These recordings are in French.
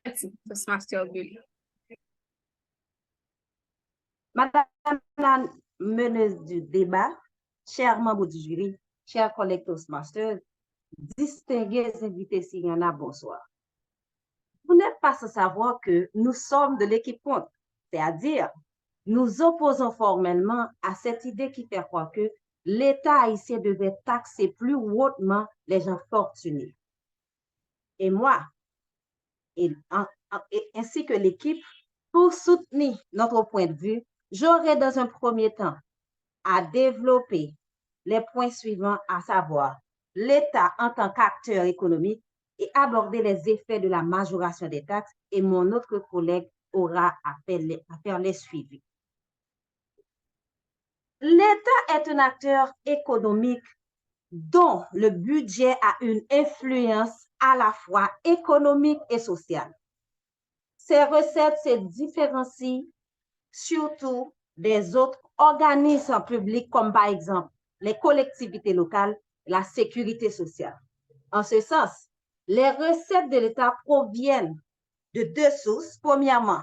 Toastmaster Bully. Madame la meneuse du débat, chers membres du jury, chers collègues Toastmasters, distingués invités s'il y en a, bonsoir. Vous n'êtes pas sans savoir que nous sommes de l'équipe contre, c'est-à-dire nous opposons formellement à cette idée qui fait croire que l'État haïtien devait taxer plus hautement les gens fortunés. Et moi, ainsi que l'équipe, pour soutenir notre point de vue, j'aurai dans un premier temps à développer les points suivants, à savoir l'État en tant qu'acteur économique et aborder les effets de la majoration des taxes, et mon autre collègue aura à faire les suivis. L'État est un acteur économique dont le budget a une influence à la fois économique et sociale. Ces recettes se différencient surtout des autres organismes publics comme par exemple les collectivités locales, la sécurité sociale. En ce sens, les recettes de l'État proviennent de deux sources. Premièrement,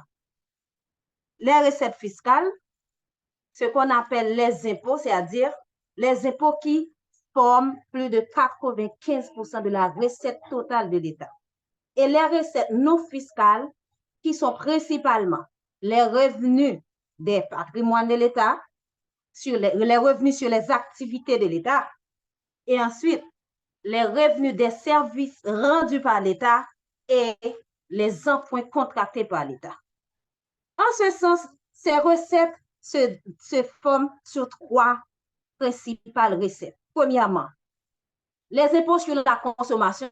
les recettes fiscales, ce qu'on appelle les impôts, c'est-à-dire les impôts qui forment plus de 95% de la recette totale de l'État. Et les recettes non fiscales, qui sont principalement les revenus des patrimoines de l'État, les revenus sur les activités de l'État, et ensuite les revenus des services rendus par l'État et les emprunts contractés par l'État. En ce sens, ces recettes se forment sur trois principales recettes. Premièrement, les impôts sur la consommation,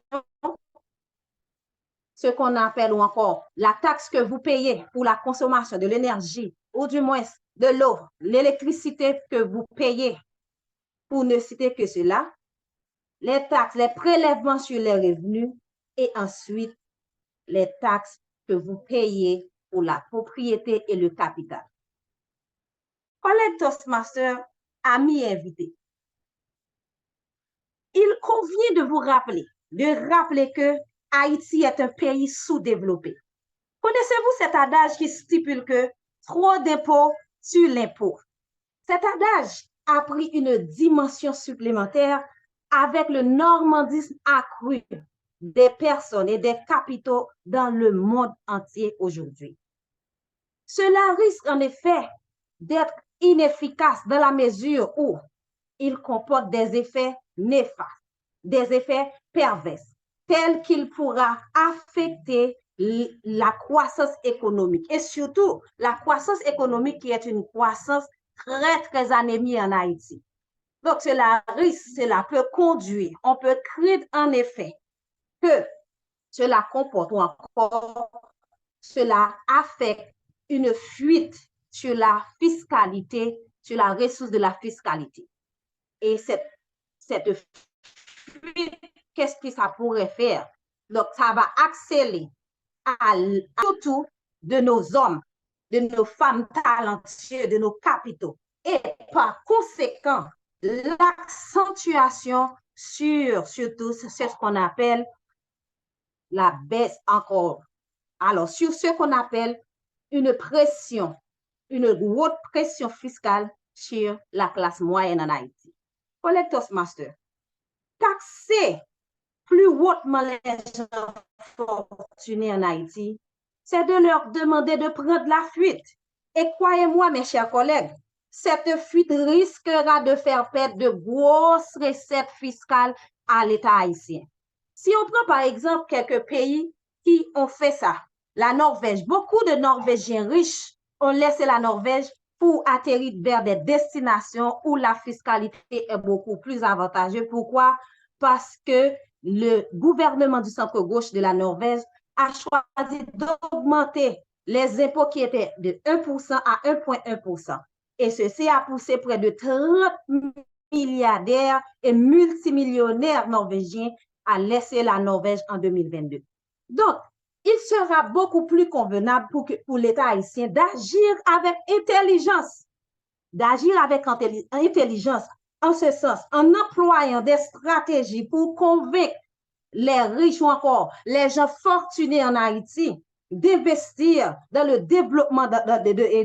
ce qu'on appelle ou encore la taxe que vous payez pour la consommation de l'énergie ou du moins de l'eau, l'électricité que vous payez, pour ne citer que cela, les taxes, les prélèvements sur les revenus et ensuite les taxes que vous payez pour la propriété et le capital. Collègues Toastmasters, amis invités, il convient de vous rappeler que Haïti est un pays sous-développé. Connaissez-vous cet adage qui stipule que trop d'impôts sur l'impôt? Cet adage a pris une dimension supplémentaire avec le normandisme accru des personnes et des capitaux dans le monde entier aujourd'hui. Cela risque en effet d'être inefficace dans la mesure où il comporte des effets néfastes, des effets pervers, tels qu'il pourra affecter la croissance économique et surtout la croissance économique qui est une croissance très, très anémie en Haïti. Donc, cela peut conduire, on peut craindre en effet que cela comporte ou encore cela affecte une fuite sur la fiscalité, sur la ressource de la fiscalité. Et cette fuite, qu'est-ce que ça pourrait faire? Donc, ça va accélérer surtout de nos hommes, de nos femmes talentueuses, de nos capitaux. Et par conséquent, l'accentuation surtout, c'est ce qu'on appelle la baisse encore. Alors, sur ce qu'on appelle une pression, une haute pression fiscale sur la classe moyenne en Haïti. Collègues Toastmasters, taxer plus hautement les gens fortunés en Haïti, c'est de leur demander de prendre la fuite. Et croyez-moi, mes chers collègues, cette fuite risquera de faire perdre de grosses recettes fiscales à l'État haïtien. Si on prend par exemple quelques pays qui ont fait ça, la Norvège, beaucoup de Norvégiens riches ont laissé la Norvège pour atterrir vers des destinations où la fiscalité est beaucoup plus avantageuse. Pourquoi? Parce que le gouvernement du centre-gauche de la Norvège a choisi d'augmenter les impôts qui étaient de 1% à 1,1%. Et ceci a poussé près de 30 milliardaires et multimillionnaires norvégiens à laisser la Norvège en 2022. Donc, il sera beaucoup plus convenable pour l'État haïtien d'agir avec intelligence, en ce sens, en employant des stratégies pour convaincre les riches ou encore les gens fortunés en Haïti d'investir dans le développement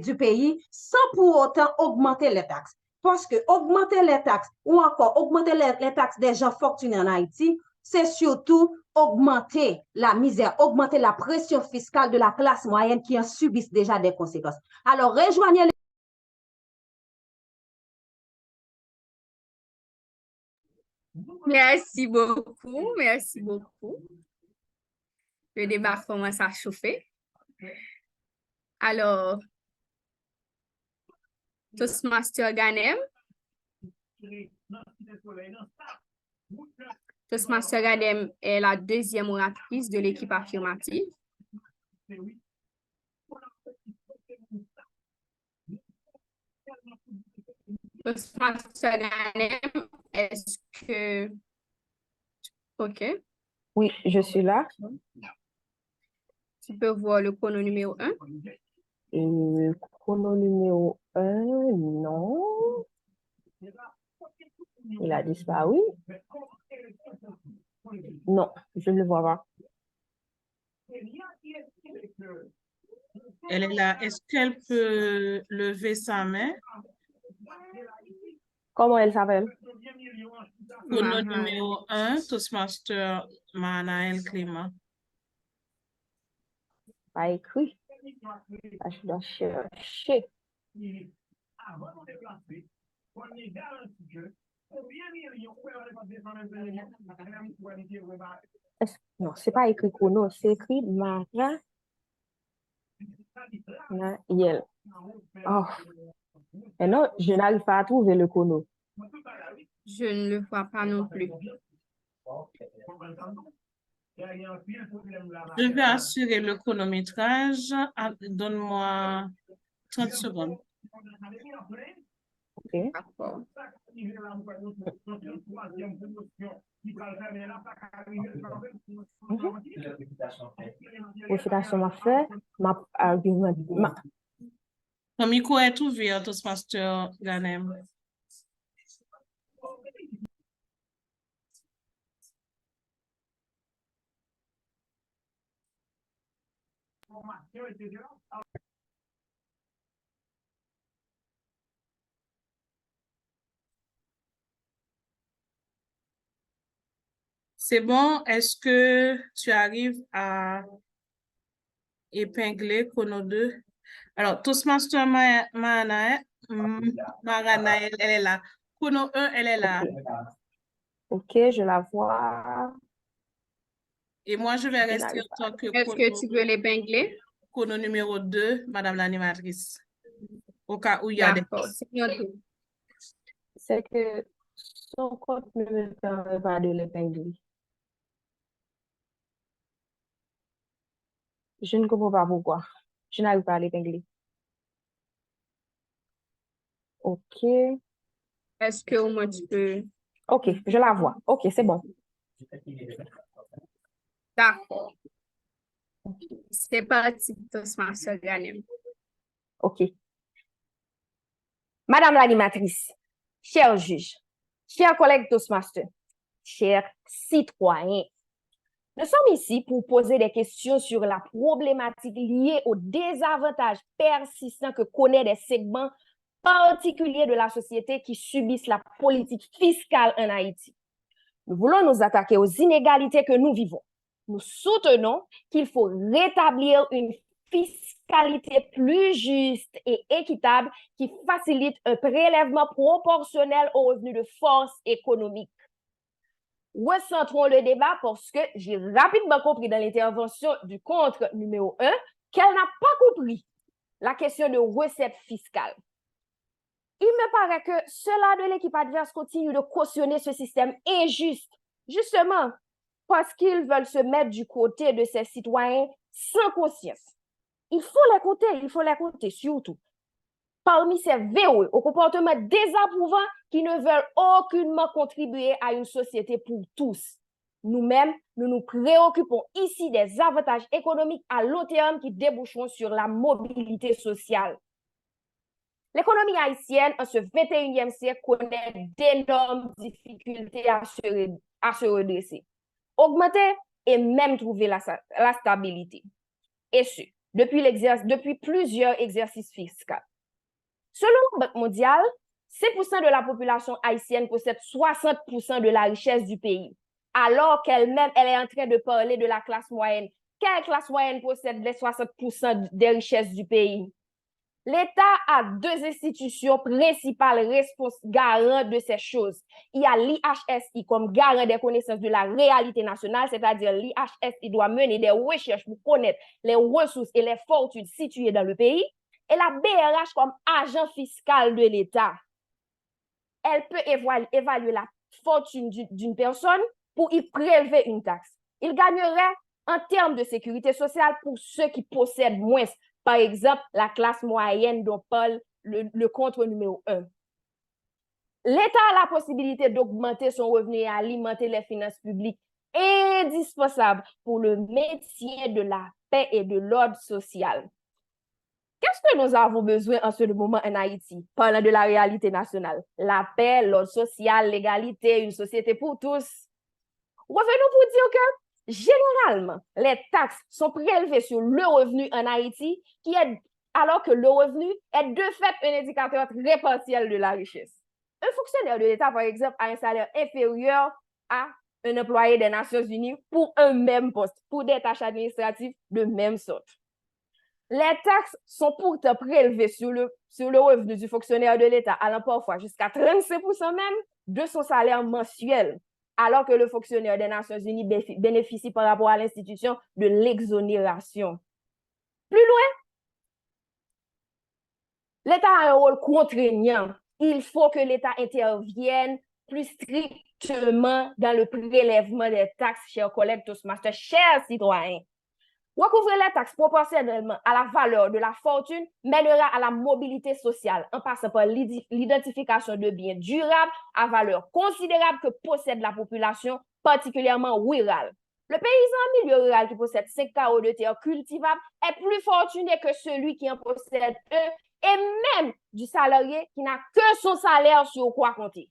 du pays sans pour autant augmenter les taxes. Parce que augmenter les taxes ou encore augmenter les taxes des gens fortunés en Haïti, c'est surtout augmenter la misère, augmenter la pression fiscale de la classe moyenne qui en subissent déjà des conséquences. Alors, rejoignez Merci beaucoup, merci beaucoup. Le débat commence à chauffer. Alors, Toastmaster Ganem. Toastmaster Ganem est la deuxième oratrice de l'équipe affirmative. Toastmaster Ganem, est-ce que... OK. Oui, je suis là. Tu peux voir le chrono numéro 1. Chrono numéro 1, non. Il a disparu. Non, je ne le vois pas. Elle est là. Est-ce qu'elle peut lever sa main? Comment elle s'appelle? Chrono numéro 1, Toastmaster Mahanaël Clément. Pas écrit. Ah, je dois chercher. Non, c'est pas écrit chrono, c'est écrit Mahanaël. Oh. Et non, je n'arrive pas à trouver le chrono. Je ne le vois pas non plus. Je vais assurer le chronométrage. Donne-moi 30 secondes. OK. D'accord. Consultation à faire. Ton micro est ouvert, Toastmaster Ganem. C'est bon? Est-ce que tu arrives à épingler chrono 2? Alors, Toastmaster Mahanaël, elle est là. Chrono 1, elle est là. OK, je la vois. Et moi, je vais rester en tant que Est-ce que tu veux l'épingler? chrono numéro 2, Madame l'animatrice. Au cas où il y a des... D'accord, c'est noté. C'est que son compte ne me permet pas de l'épingler. Je ne comprends pas pourquoi. Je n'arrive pas à l'épingler. OK. Est-ce que au moins tu peux... OK, je la vois. OK, c'est bon. D'accord. C'est parti, Toastmaster Ganem. OK. Madame l'animatrice, chers juges, chers collègues Toastmasters, chers citoyens, nous sommes ici pour poser des questions sur la problématique liée aux désavantages persistants que connaissent des segments particuliers de la société qui subissent la politique fiscale en Haïti. Nous voulons nous attaquer aux inégalités que nous vivons. Nous soutenons qu'il faut rétablir une fiscalité plus juste et équitable qui facilite un prélèvement proportionnel aux revenus de force économique. Recentrons le débat parce que j'ai rapidement compris dans l'intervention du contre numéro 1 qu'elle n'a pas compris la question de recettes fiscales. Il me paraît que ceux-là de l'équipe adverse continuent de cautionner ce système injuste, justement parce qu'ils veulent se mettre du côté de ces citoyens sans conscience. Il faut les compter surtout. Parmi ces VOE au comportement désapprouvant qui ne veulent aucunement contribuer à une société pour tous. Nous-mêmes, nous nous préoccupons ici des avantages économiques à long terme qui déboucheront sur la mobilité sociale. L'économie haïtienne en ce 21e siècle connaît d'énormes difficultés à se redresser, augmenter et même trouver la stabilité. et ce, depuis plusieurs exercices fiscaux. Selon la Banque mondiale, 6% de la population haïtienne possède 60% de la richesse du pays, alors qu'elle-même, elle est en train de parler de la classe moyenne. Quelle classe moyenne possède les 60% des richesses du pays? L'État a deux institutions principales garantes de ces choses. Il y a l'IHSI comme garant des connaissances de la réalité nationale, c'est-à-dire l'IHSI doit mener des recherches pour connaître les ressources et les fortunes situées dans le pays, et la BRH comme agent fiscal de l'État. Elle peut évaluer la fortune d'une personne pour y prélever une taxe. Il gagnerait en termes de sécurité sociale pour ceux qui possèdent moins. Par exemple, la classe moyenne dont parle le contre numéro 1. L'État a la possibilité d'augmenter son revenu et alimenter les finances publiques indispensables pour le maintien de la paix et de l'ordre social. Qu'est-ce que nous avons besoin en ce moment en Haïti, parlant de la réalité nationale? La paix, l'ordre social, l'égalité, une société pour tous. Revenons pour dire que généralement, les taxes sont prélevées sur le revenu en Haïti, alors que le revenu est de fait un indicateur très partiel de la richesse. Un fonctionnaire de l'État, par exemple, a un salaire inférieur à un employé des Nations Unies pour un même poste, pour des tâches administratives de même sorte. Les taxes sont pourtant prélevées sur le revenu du fonctionnaire de l'État, allant parfois jusqu'à 35% même de son salaire mensuel, alors que le fonctionnaire des Nations Unies bénéficie par rapport à l'institution de l'exonération. Plus loin, l'État a un rôle contraignant. Il faut que l'État intervienne plus strictement dans le prélèvement des taxes, chers collègues Toastmasters, chers citoyens. Recouvrer les taxes proportionnellement à la valeur de la fortune mènera à la mobilité sociale en passant par l'identification de biens durables à valeur considérable que possède la population, particulièrement rurale. Le paysan en milieu rural qui possède 5 carreaux de terre cultivables est plus fortuné que celui qui en possède un et même du salarié qui n'a que son salaire sur quoi compter.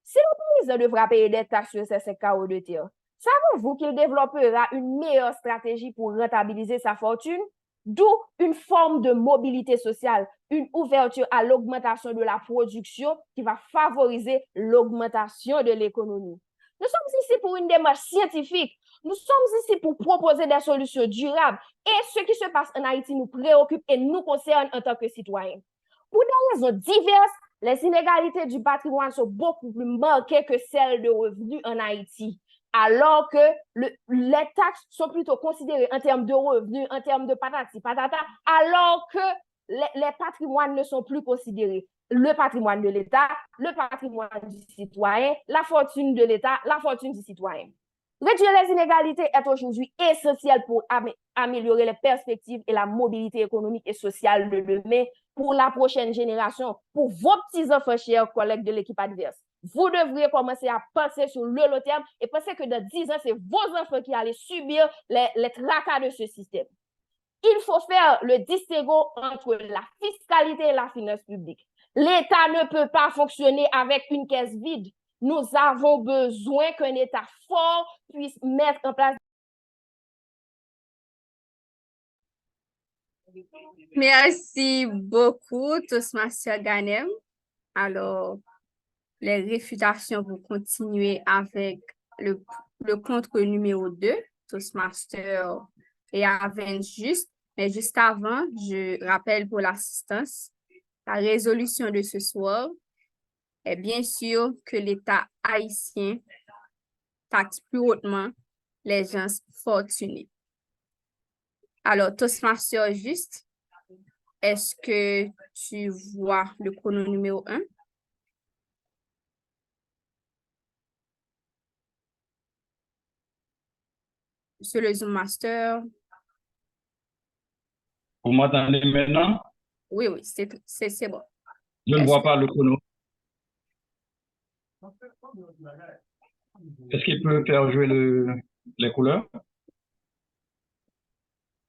Si le paysan devra payer des taxes sur ces 5 carreaux de terre, savez-vous qu'il développera une meilleure stratégie pour rentabiliser sa fortune? D'où une forme de mobilité sociale, une ouverture à l'augmentation de la production qui va favoriser l'augmentation de l'économie. Nous sommes ici pour une démarche scientifique. Nous sommes ici pour proposer des solutions durables. Et ce qui se passe en Haïti nous préoccupe et nous concerne en tant que citoyens. Pour des raisons diverses, les inégalités du patrimoine sont beaucoup plus marquées que celles de revenus en Haïti, alors que les taxes sont plutôt considérées en termes de revenus, en termes de patati patata, alors que les patrimoines ne sont plus considérés. Le patrimoine de l'État, le patrimoine du citoyen, la fortune de l'État, la fortune du citoyen. Réduire les inégalités est aujourd'hui essentiel pour améliorer les perspectives et la mobilité économique et sociale de demain pour la prochaine génération, pour vos petits-enfants, chers collègues de l'équipe adverse. Vous devriez commencer à penser sur le long terme et penser que dans 10 ans, c'est vos enfants qui allaient subir les tracas de ce système. Il faut faire le distinguo entre la fiscalité et la finance publique. L'État ne peut pas fonctionner avec une caisse vide. Nous avons besoin qu'un État fort puisse mettre en place. Merci beaucoup, Toastmaster Ganem. Alors, les réfutations vont continuer avec le contre numéro 2, Toastmaster et Aven juste. Mais juste avant, je rappelle pour l'assistance, la résolution de ce soir est bien sûr que l'État haïtien taxe plus hautement les gens fortunés. Alors, Toastmaster juste, est-ce que tu vois le chrono numéro 1? Monsieur le Zoom Master. Vous m'entendez maintenant? Oui, c'est bon. Je ne vois pas le chrono. Est-ce qu'il peut faire jouer les couleurs?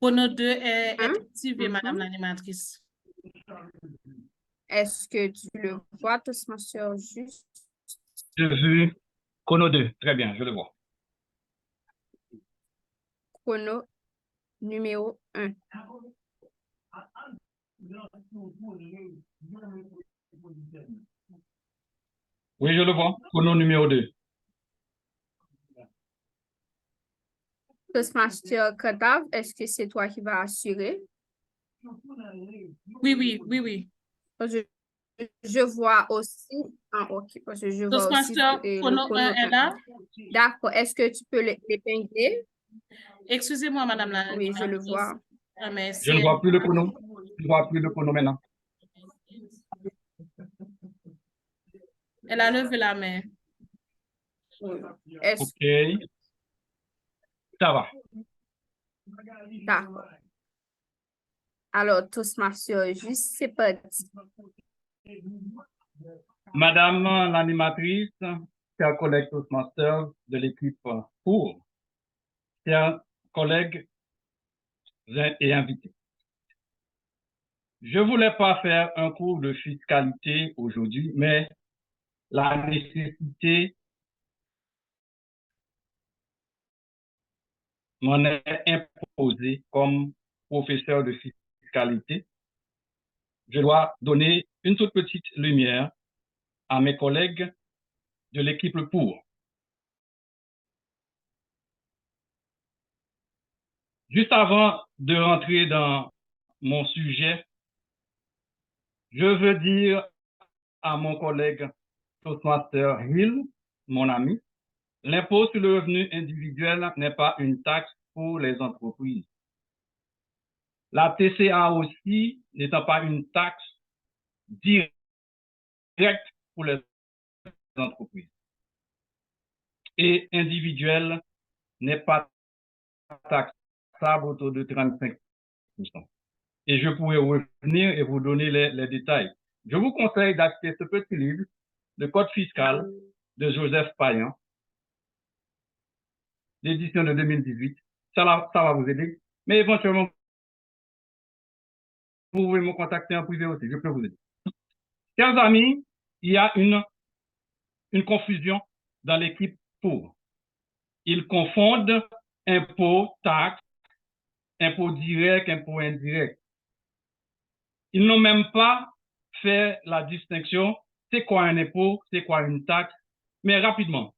Chrono 2 est activé, Madame l'animatrice. Est-ce que tu le vois, Toastmaster juste? J'ai vu chrono 2. Très bien, je le vois. Chrono numéro 1. 1. Oui, je le vois. Chrono numéro 2. Toastmaster Katav, est-ce que c'est toi qui vas assurer? Oui. Je vois aussi, ok, parce que je vois aussi Toastmaster le chrono 1 chrono est 1. là. D'accord, est-ce que tu peux l'épingler? Excusez-moi, madame la Oui, je le vois. mais Je ne vois plus le chrono. Je ne vois plus le chrono maintenant. Elle a levé la main. Est-ce OK. Ça va. D'accord. Alors, Toastmaster, juste c'est parti. Madame l'animatrice, chers collègues Toastmasters de l'équipe pour, chers collègues et invités. Je ne voulais pas faire un cours de fiscalité aujourd'hui, mais la nécessité m'en est imposée comme professeur de fiscalité. Je dois donner une toute petite lumière à mes collègues de l'équipe pour. Juste avant de rentrer dans mon sujet, je veux dire à mon collègue Toastmaster Hill, mon ami, l'impôt sur le revenu individuel n'est pas une taxe pour les entreprises. La TCA aussi n'étant pas une taxe directe pour les entreprises. Et individuelle n'est pas taxable autour de 35%. Et je pourrais revenir et vous donner les détails. Je vous conseille d'acheter ce petit livre, Le Code fiscal de Joseph Payan, l'édition de 2018. Ça va vous aider. Mais éventuellement, vous pouvez me contacter en privé aussi. Je peux vous aider. Chers amis, il y a une confusion dans l'équipe pour. Ils confondent impôt, taxe, impôt direct, impôt indirect. Ils n'ont même pas fait la distinction, c'est quoi un impôt, c'est quoi une taxe. Mais rapidement,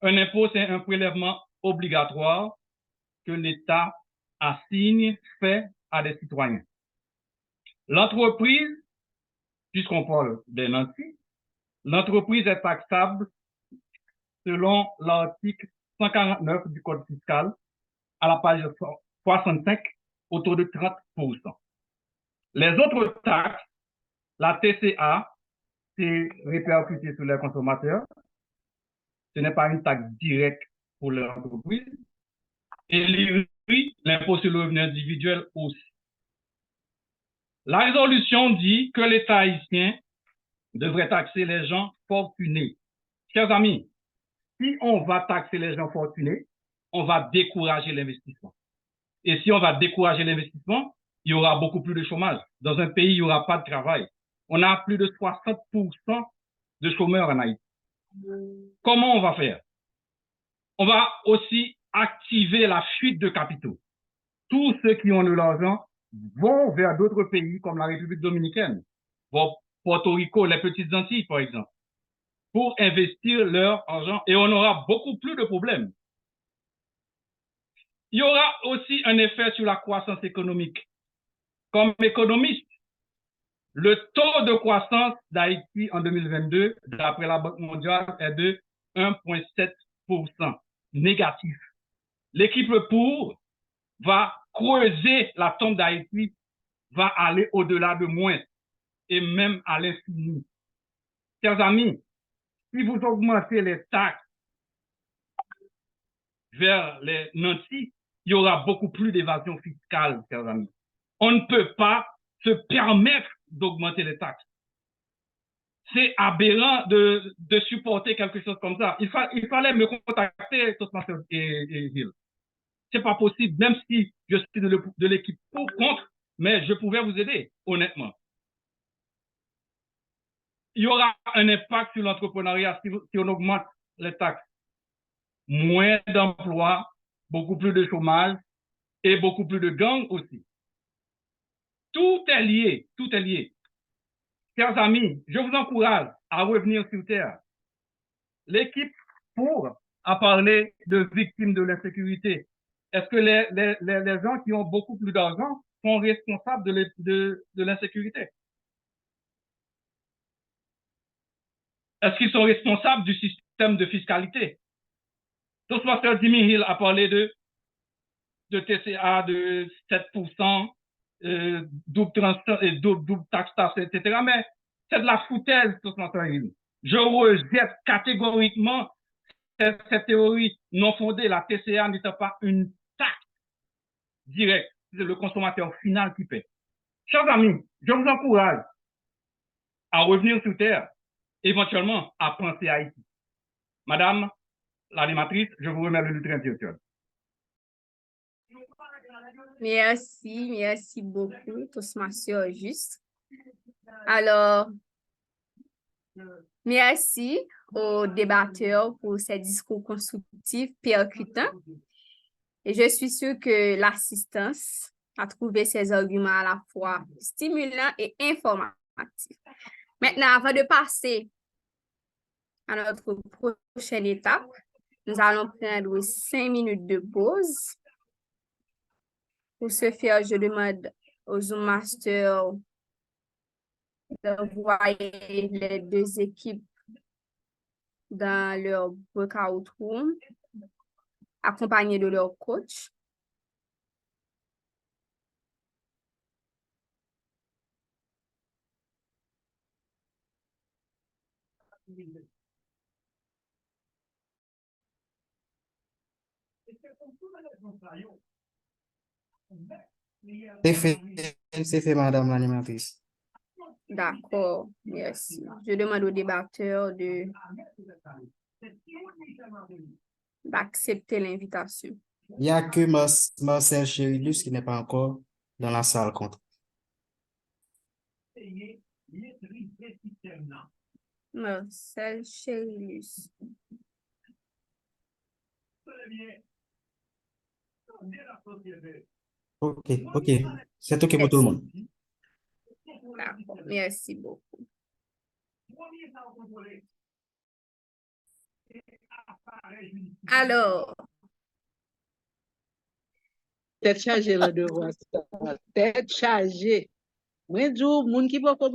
un impôt, c'est un prélèvement obligatoire que l'État assigne, fait à des citoyens. L'entreprise, puisqu'on parle des nantis, l'entreprise est taxable selon l'article 149 du Code fiscal à la page 65 autour de 30%. Les autres taxes, la TCA, c'est répercuté sur les consommateurs. Ce n'est pas une taxe directe pour l'entreprise. Et l'IRI, l'impôt sur le revenu individuel aussi. La résolution dit que l'État haïtien devrait taxer les gens fortunés. Chers amis, si on va taxer les gens fortunés, on va décourager l'investissement. Et si on va décourager l'investissement, il y aura beaucoup plus de chômage. Dans un pays, il n'y aura pas de travail. On a plus de 60% de chômeurs en Haïti. Comment on va faire? On va aussi activer la fuite de capitaux. Tous ceux qui ont de l'argent vont vers d'autres pays comme la République dominicaine, Porto Rico, les Petites Antilles, par exemple, pour investir leur argent et on aura beaucoup plus de problèmes. Il y aura aussi un effet sur la croissance économique. Comme économiste, le taux de croissance d'Haïti en 2022, d'après la Banque mondiale, est de 1,7% négatif. L'équipe pour va creuser la tombe d'Haïti, va aller au-delà de moins et même à l'infini. Chers amis, si vous augmentez les taxes vers les nantis, il y aura beaucoup plus d'évasion fiscale, chers amis. On ne peut pas se permettre d'augmenter les taxes. C'est aberrant de supporter quelque chose comme ça. Il fallait me contacter, Toastmaster et Hill. C'est pas possible, même si je suis de l'équipe pour contre, mais je pouvais vous aider, honnêtement. Il y aura un impact sur l'entrepreneuriat si on augmente les taxes. Moins d'emplois, beaucoup plus de chômage et beaucoup plus de gangs aussi. Tout est lié, tout est lié. Chers amis, je vous encourage à revenir sur terre. L'équipe pour a parlé de victimes de l'insécurité. Est-ce que les gens qui ont beaucoup plus d'argent sont responsables de l'insécurité? Est-ce qu'ils sont responsables du système de fiscalité? Toastmaster Jimmy Hill a parlé de TCA de 7%, double taxe, etc. Mais c'est de la foutaise, Toastmaster Hill. Je rejette catégoriquement cette théorie non fondée. La TCA n'était pas une taxe directe. C'est le consommateur final qui paie. Chers amis, je vous encourage à revenir sur terre, éventuellement à penser à Haïti. Madame l'animatrice, je vous remets le litre intellectuel. Merci beaucoup, Toastmaster Juste. Alors, merci aux débatteurs pour ces discours constructifs, percutants. Et je suis sûre que l'assistance a trouvé ces arguments à la fois stimulants et informatifs. Maintenant, avant de passer à notre prochaine étape, nous allons prendre 5 minutes de pause. Pour ce faire, je demande aux Zoom Masters d'envoyer les deux équipes dans leur breakout room, accompagnés de leur coach. C'est fait, madame l'animatrice. D'accord, merci. Je demande aux débatteurs d'accepter l'invitation. Il n'y a que Marcel Chérilus qui n'est pas encore dans la salle contre. Marcel Chérilus. Ok. C'est ok pour tout le monde. D'accord, merci beaucoup. Alors, tête chargée le devoir, tête chargée. Moi, je dis, moun qui peut